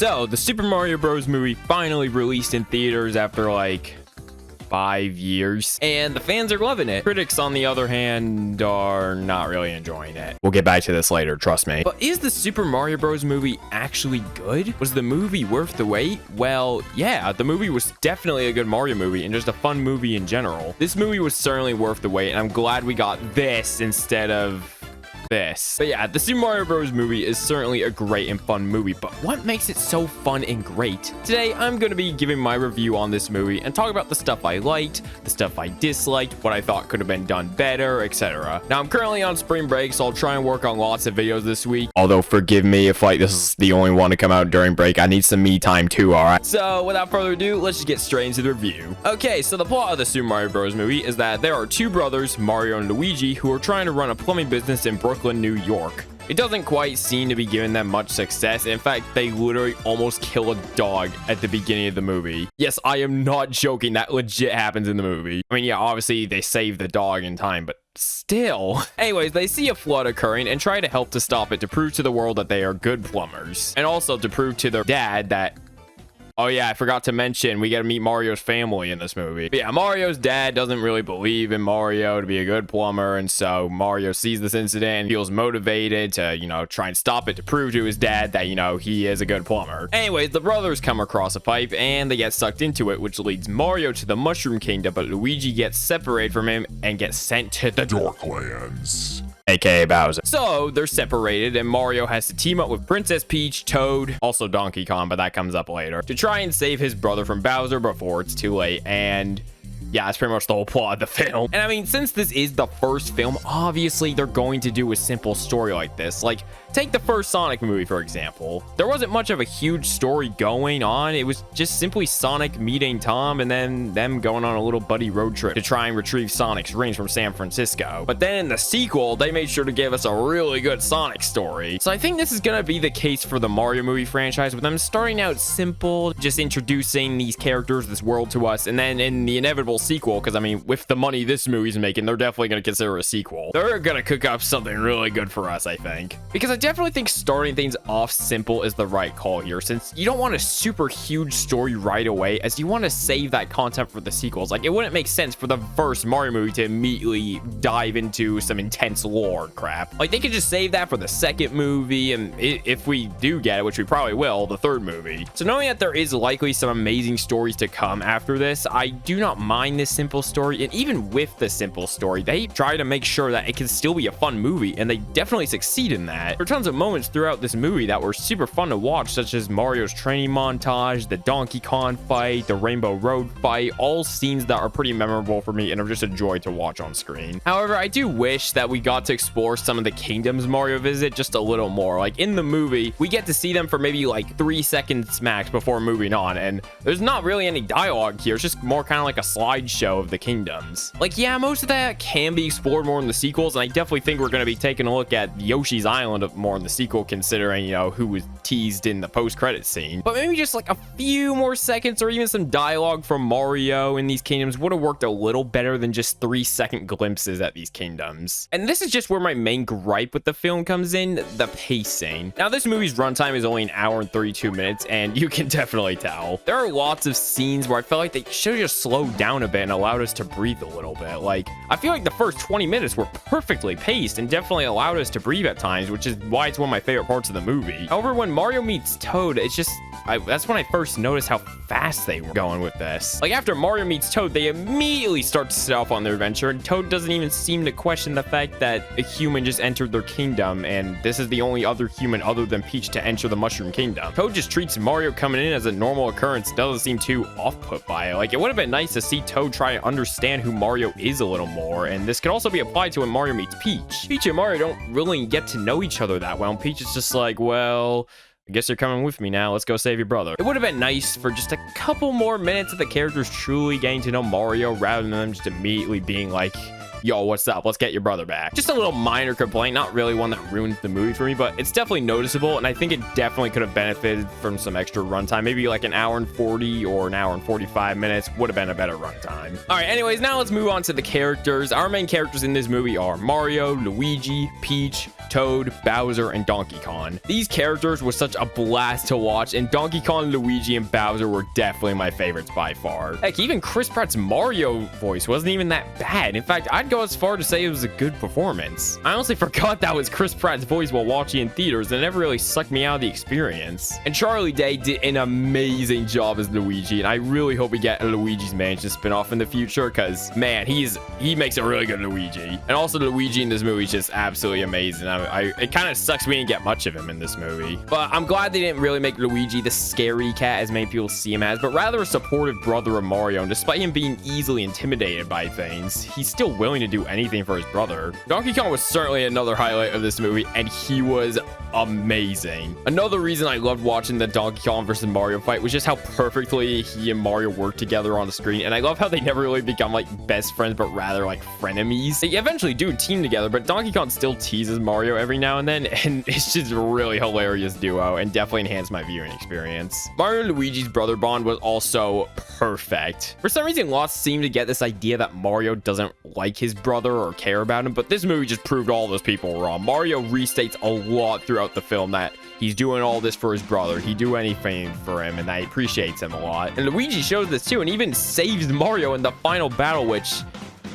So, the Super Mario Bros. Movie finally released in theaters after like 5 years, and the fans are loving it. Critics, on the other hand, are not really enjoying it. We'll get back to this later, trust me. But is the Super Mario Bros. Movie actually good? Was the movie worth the wait? Well, yeah, the movie was definitely a good Mario movie and just a fun movie in general. This movie was certainly worth the wait, and I'm glad we got this instead of this. But yeah, the Super Mario Bros. Movie is certainly a great and fun movie, but what makes it so fun and great? Today, I'm going to be giving my review on this movie and talk about the stuff I liked, the stuff I disliked, what I thought could have been done better, etc. Now, I'm currently on spring break, so I'll try and work on lots of videos this week. Although, forgive me if like this is the only one to come out during break. I need some me time too, alright? So, without further ado, let's just get straight into the review. Okay, so the plot of the Super Mario Bros. Movie is that there are two brothers, Mario and Luigi, who are trying to run a plumbing business in Brooklyn, New York. It doesn't quite seem to be giving them much success. In fact, they literally almost kill a dog at the beginning of the movie. Yes, I am not joking. That legit happens in the movie. I mean, yeah, obviously they save the dog in time, but still. Anyways, they see a flood occurring and try to help to stop it to prove to the world that they are good plumbers. And also to prove to their dad that, oh yeah, I forgot to mention, we get to meet Mario's family in this movie. But yeah, Mario's dad doesn't really believe in Mario to be a good plumber, and so Mario sees this incident and feels motivated to, you know, try and stop it to prove to his dad that, you know, he is a good plumber. Anyways, the brothers come across a pipe and they get sucked into it, which leads Mario to the Mushroom Kingdom, but Luigi gets separated from him and gets sent to the Dorklands, aka Bowser. So they're separated and Mario has to team up with Princess Peach, Toad, also Donkey Kong, but that comes up later, to try and save his brother from Bowser before it's too late. And yeah, that's pretty much the whole plot of the film. And I mean, since this is the first film, obviously they're going to do a simple story like this. Like, take the first Sonic movie, for example. There wasn't much of a huge story going on. It was just simply Sonic meeting Tom and then them going on a little buddy road trip to try and retrieve Sonic's rings from San Francisco. But then in the sequel, they made sure to give us a really good Sonic story. So I think this is gonna be the case for the Mario movie franchise, with them starting out simple, just introducing these characters, this world to us, and then in the inevitable sequel, because I mean, with the money this movie's making, they're definitely gonna consider a sequel. They're gonna cook up something really good for us, I think. Because I definitely think starting things off simple is the right call here, since you don't want a super huge story right away, as you want to save that content for the sequels. Like, it wouldn't make sense for the first Mario movie to immediately dive into some intense lore crap. Like, they could just save that for the second movie, and if we do get it, which we probably will, the third movie. So knowing that there is likely some amazing stories to come after this, I do not mind this simple story. And even with the simple story, they try to make sure that it can still be a fun movie, and they definitely succeed in that. There are tons of moments throughout this movie that were super fun to watch, such as Mario's training montage, the Donkey Kong fight, the Rainbow Road fight, all scenes that are pretty memorable for me and are just a joy to watch on screen. However, I do wish that we got to explore some of the kingdoms Mario visit just a little more. Like, in the movie, we get to see them for maybe like 3 seconds max before moving on, and there's not really any dialogue here. It's just more kind of like a slideshow of the kingdoms. Like, yeah, most of that can be explored more in the sequels, and I definitely think we're going to be taking a look at Yoshi's Island more in the sequel, considering, you know, who was teased in the post-credit scene. But maybe just like a few more seconds or even some dialogue from Mario in these kingdoms would have worked a little better than just 3-second glimpses at these kingdoms. And this is just where my main gripe with the film comes in, the pacing. Now, this movie's runtime is only 1 hour and 32 minutes, and you can definitely tell. There are lots of scenes where I felt like they should have just slowed down a bit and allowed us to breathe a little bit. Like, I feel like the first 20 minutes were perfectly paced and definitely allowed us to breathe at times, which is why it's one of my favorite parts of the movie. However, when Mario meets Toad, it's just, that's when I first noticed how fast they were going with this. Like, after Mario meets Toad, they immediately start to set off on their adventure, and Toad doesn't even seem to question the fact that a human just entered their kingdom, and this is the only other human other than Peach to enter the Mushroom Kingdom. Toad just treats Mario coming in as a normal occurrence, doesn't seem too off-put by it. Like, it would have been nice to see Toad try to understand who Mario is a little more, and this could also be applied to when Mario meets Peach. Peach and Mario don't really get to know each other that well, and Peach is just like, well, I guess you're coming with me now. Let's go save your brother. It would have been nice for just a couple more minutes of the characters truly getting to know Mario rather than them just immediately being like, yo, what's up? Let's get your brother back. Just a little minor complaint, not really one that ruins the movie for me, but it's definitely noticeable, and I think it definitely could have benefited from some extra runtime. Maybe like an hour and 40 or an hour and 45 minutes would have been a better runtime. All right, anyways, now let's move on to the characters. Our main characters in this movie are Mario, Luigi, Peach, Toad, Bowser, and Donkey Kong. These characters were such a blast to watch, and Donkey Kong, Luigi, and Bowser were definitely my favorites by far. Heck, even Chris Pratt's Mario voice wasn't even that bad. In fact, I'd go as far to say it was a good performance. I honestly forgot that was Chris Pratt's voice while watching in theaters, and it never really sucked me out of the experience. And Charlie Day did an amazing job as Luigi, and I really hope we get a Luigi's Mansion spin-off in the future, because, man, he makes a really good Luigi. And also, Luigi in this movie is just absolutely amazing. It kind of sucks we didn't get much of him in this movie. But I'm glad they didn't really make Luigi the scary cat as many people see him as, but rather a supportive brother of Mario. And despite him being easily intimidated by things, he's still willing to do anything for his brother. Donkey Kong was certainly another highlight of this movie, and he was amazing. Another reason I loved watching the Donkey Kong versus Mario fight was just how perfectly he and Mario work together on the screen. And I love how they never really become like best friends, but rather like frenemies. They eventually do team together, but Donkey Kong still teases Mario every now and then, and it's just a really hilarious duo and definitely enhanced my viewing experience. Mario and Luigi's brother bond was also perfect. For some reason, lots seem to get this idea that Mario doesn't like his brother or care about him, but this movie just proved all those people wrong. Mario restates a lot throughout the film that he's doing all this for his brother. He'd do anything for him, and I appreciates him a lot. And Luigi shows this too, and even saves Mario in the final battle, which,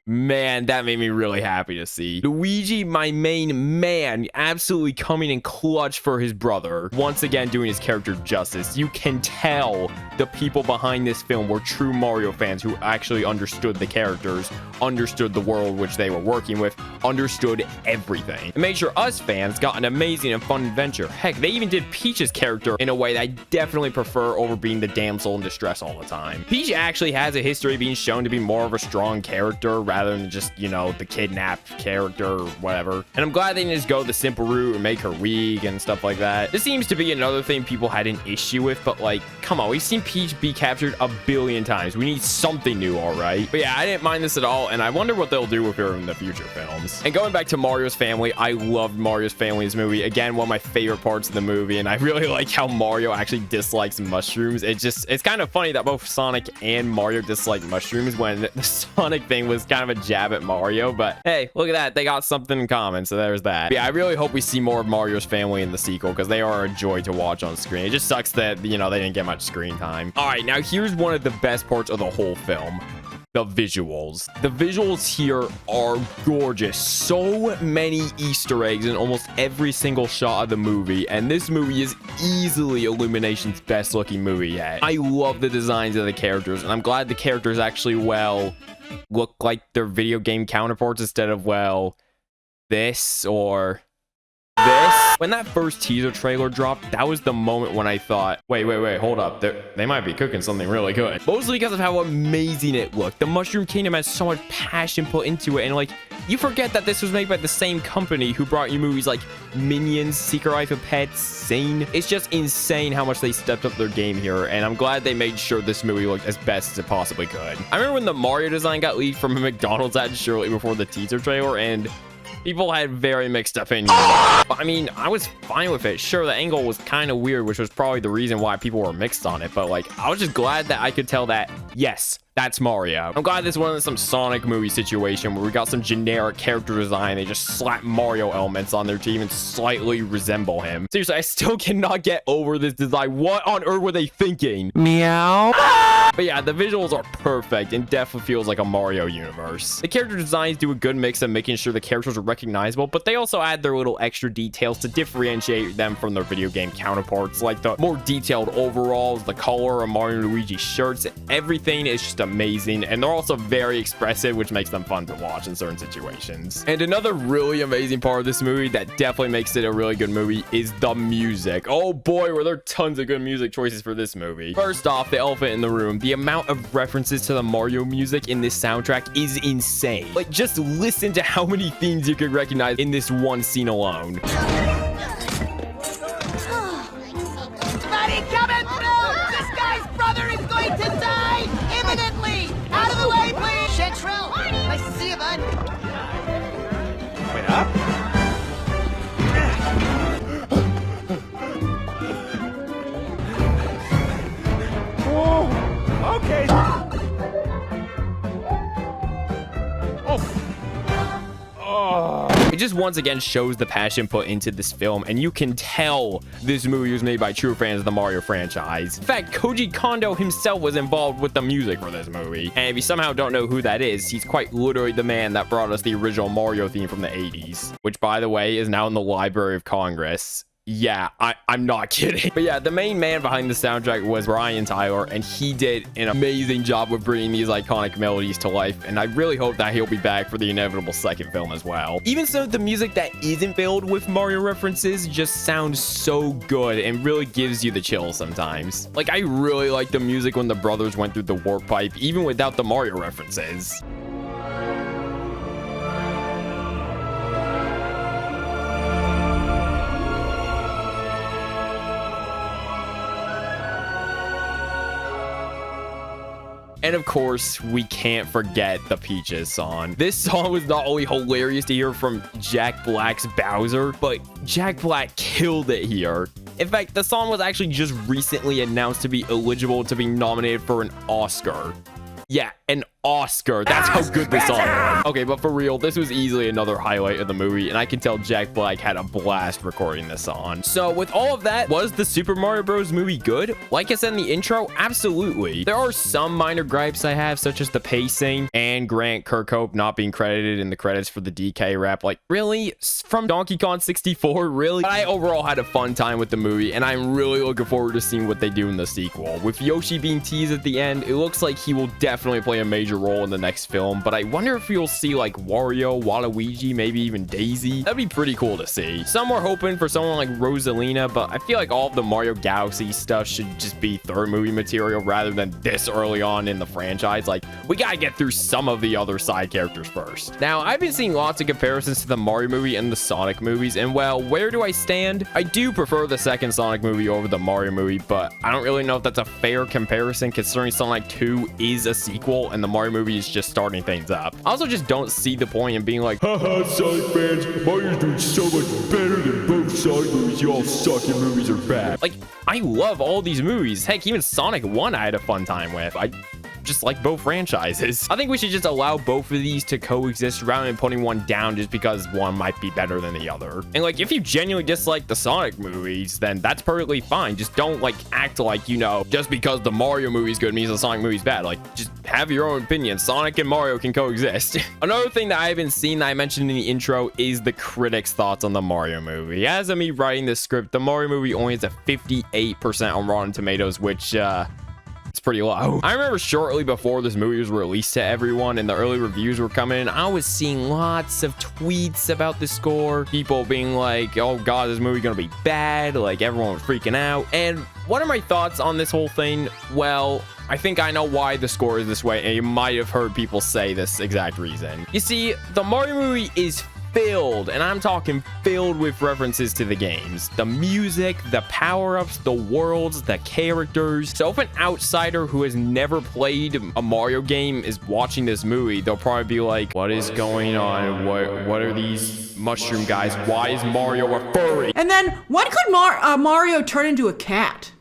man, that made me really happy to see. Luigi, my main man, absolutely coming in clutch for his brother. Once again, doing his character justice. You can tell the people behind this film were true Mario fans who actually understood the characters, understood the world which they were working with, understood everything. It made sure us fans got an amazing and fun adventure. Heck, they even did Peach's character in a way that I definitely prefer over being the damsel in distress all the time. Peach actually has a history of being shown to be more of a strong character rather than just, you know, the kidnapped character or whatever. And I'm glad they didn't just go the simple route and make her weak and stuff like that. This seems to be another thing people had an issue with, but like, come on, we've seen Peach be captured a billion times. We need something new, all right? But yeah, I didn't mind this at all, and I wonder what they'll do with her in the future films. And going back to Mario's family, I loved Mario's family in this movie. Again, one of my favorite parts of the movie, and I really like how Mario actually dislikes mushrooms. It's kind of funny that both Sonic and Mario dislike mushrooms when the Sonic thing was kind of a jab at Mario, but hey, look at that. They got something in common, so there's that. But yeah, I really hope we see more of Mario's family in the sequel because they are a joy to watch on screen. It just sucks that, you know, they didn't get much screen time. All right, now here's one of the best parts of the whole film. The visuals. The visuals here are gorgeous. So many Easter eggs in almost every single shot of the movie, and this movie is easily Illumination's best looking movie yet. I love the designs of the characters, and I'm glad the characters actually, well, look like their video game counterparts instead of, well, this or this. When that first teaser trailer dropped, that was the moment when I thought, wait, hold up. They might be cooking something really good. Mostly because of how amazing it looked. The Mushroom Kingdom has so much passion put into it, and like, you forget that this was made by the same company who brought you movies like Minions, Secret Life of Pets, Sing. It's just insane how much they stepped up their game here, and I'm glad they made sure this movie looked as best as it possibly could. I remember when the Mario design got leaked from a McDonald's ad shortly before the teaser trailer, and people had very mixed opinions. I mean, I was fine with it. Sure, the angle was kind of weird, which was probably the reason why people were mixed on it. But like, I was just glad that I could tell that, yes, that's Mario. I'm glad this wasn't some Sonic movie situation where we got some generic character design. They just slap Mario elements on their team and slightly resemble him. Seriously, I still cannot get over this design. What on earth were they thinking? Meow. But yeah, the visuals are perfect and definitely feels like a Mario universe. The character designs do a good mix of making sure the characters are recognizable, but they also add their little extra details to differentiate them from their video game counterparts, like the more detailed overalls, the color of Mario and Luigi shirts. Everything is just amazing, and they're also very expressive, which makes them fun to watch in certain situations. And another really amazing part of this movie that definitely makes it a really good movie is the music. Oh boy, were there tons of good music choices for this movie. First off, the elephant in the room. The amount of references to the Mario music in this soundtrack is insane. Like, just listen to how many themes you could recognize in this one scene alone. Buddy, coming through! This guy's brother is going to die imminently! Out of the way, please! Chantrell, nice to see you, bud. Okay. It just once again shows the passion put into this film, and you can tell this movie was made by true fans of the Mario franchise. In fact, Koji Kondo himself was involved with the music for this movie, and if you somehow don't know who that is, he's quite literally the man that brought us the original Mario theme from the 80s, which, by the way, is now in the Library of Congress. Yeah, I'm not kidding. But yeah, the main man behind the soundtrack was Brian Tyler, and he did an amazing job with bringing these iconic melodies to life, and I really hope that he'll be back for the inevitable second film as well. Even so, the music that isn't filled with Mario references just sounds so good and really gives you the chills sometimes. Like, I really like the music when the brothers went through the warp pipe, even without the Mario references. And of course, we can't forget the Peaches song. This song was not only hilarious to hear from Jack Black's Bowser, but Jack Black killed it here. In fact, the song was actually just recently announced to be eligible to be nominated for an Oscar. Yeah, an Oscar. That's how good this song was. Okay, but for real, this was easily another highlight of the movie, and I can tell Jack Black had a blast recording this song. So with all of that, was the Super Mario Bros. Movie good? Like I said in the intro, absolutely. There are some minor gripes I have, such as the pacing and Grant Kirkhope not being credited in the credits for the DK rap. Like, really? From Donkey Kong 64? Really? But I overall had a fun time with the movie, and I'm really looking forward to seeing what they do in the sequel. With Yoshi being teased at the end, it looks like he will definitely play a major role in the next film, but I wonder if you'll see like Wario, Waluigi, maybe even Daisy. That'd be pretty cool to see. Some were hoping for someone like Rosalina, but I feel like all of the Mario Galaxy stuff should just be third movie material rather than this early on in the franchise. Like, we gotta get through some of the other side characters first. Now, I've been seeing lots of comparisons to the Mario movie and the Sonic movies, and well, where do I stand? I do prefer the second Sonic movie over the Mario movie, but I don't really know if that's a fair comparison considering Sonic 2 is a sequel and the Mario movie is just starting things up. I also just don't see the point in being like, haha, Sonic fans, Mario's doing so much better than both Sonic movies. You all suck and movies are bad. Like, I love all these movies. Heck, even Sonic 1 I had a fun time with. I just like both franchises. I think we should just allow both of these to coexist rather than putting one down just because one might be better than the other. And like, if you genuinely dislike the Sonic movies, then that's perfectly fine. Just don't like act like, you know, just because the Mario movie's good means the Sonic movie's bad. Like, just have your own opinion. Sonic and Mario can coexist. Another thing that I haven't seen that I mentioned in the intro is the critics' thoughts on the Mario movie. As of me writing this script, the Mario movie only has a 58% on Rotten Tomatoes, which it's pretty low. I remember shortly before this movie was released to everyone and the early reviews were coming in, I was seeing lots of tweets about the score. People being like, oh god, this movie gonna be bad. Like, everyone was freaking out. And what are my thoughts on this whole thing? Well, I think I know why the score is this way, and you might have heard people say this exact reason. You see, the Mario movie is filled, and I'm talking filled with references to the games. The music, the power-ups, the worlds, the characters. So if an outsider who has never played a Mario game is watching this movie, they'll probably be like, what is going on? What are these mushroom guys? Why is Mario a furry? And then, when could Mario turn into a cat?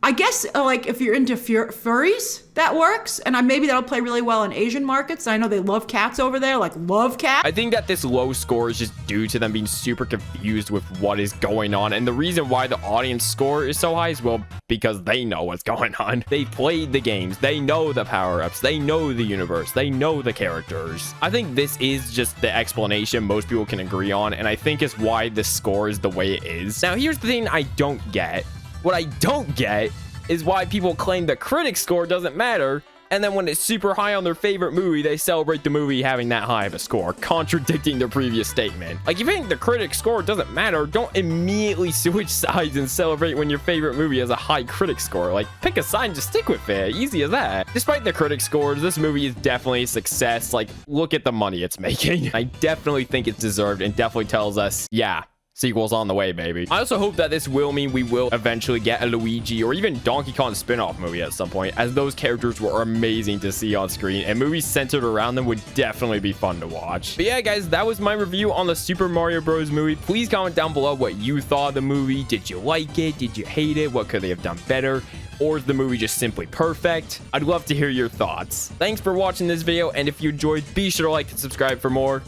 I guess, like, if you're into furries, that works. And maybe that'll play really well in Asian markets. I know they love cats over there, like, love cats. I think that this low score is just due to them being super confused with what is going on. And the reason why the audience score is so high is, well, because they know what's going on. They played the games. They know the power-ups. They know the universe. They know the characters. I think this is just the explanation most people can agree on. And I think it's why this score is the way it is. Now, here's the thing I don't get. What I don't get is why people claim the critic score doesn't matter, and then when it's super high on their favorite movie, they celebrate the movie having that high of a score, contradicting their previous statement. Like, if you think the critic score doesn't matter, don't immediately switch sides and celebrate when your favorite movie has a high critic score. Like, pick a side and just stick with it. Easy as that. Despite the critic scores, this movie is definitely a success. Like, look at the money it's making. I definitely think it's deserved and definitely tells us, yeah, sequel's on the way, baby. I also hope that this will mean we will eventually get a Luigi or even Donkey Kong spin-off movie at some point, as those characters were amazing to see on screen, and movies centered around them would definitely be fun to watch. But yeah, guys, that was my review on the Super Mario Bros. Movie. Please comment down below what you thought of the movie. Did you like it? Did you hate it? What could they have done better? or is the movie just simply perfect? I'd love to hear your thoughts. Thanks for watching this video, and if you enjoyed, be sure to like and subscribe for more.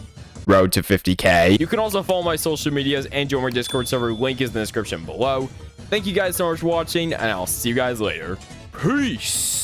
Road to 50K. You can also follow my social medias and join my Discord server. Link is in the description below. Thank you guys so much for watching, and I'll see you guys later. Peace.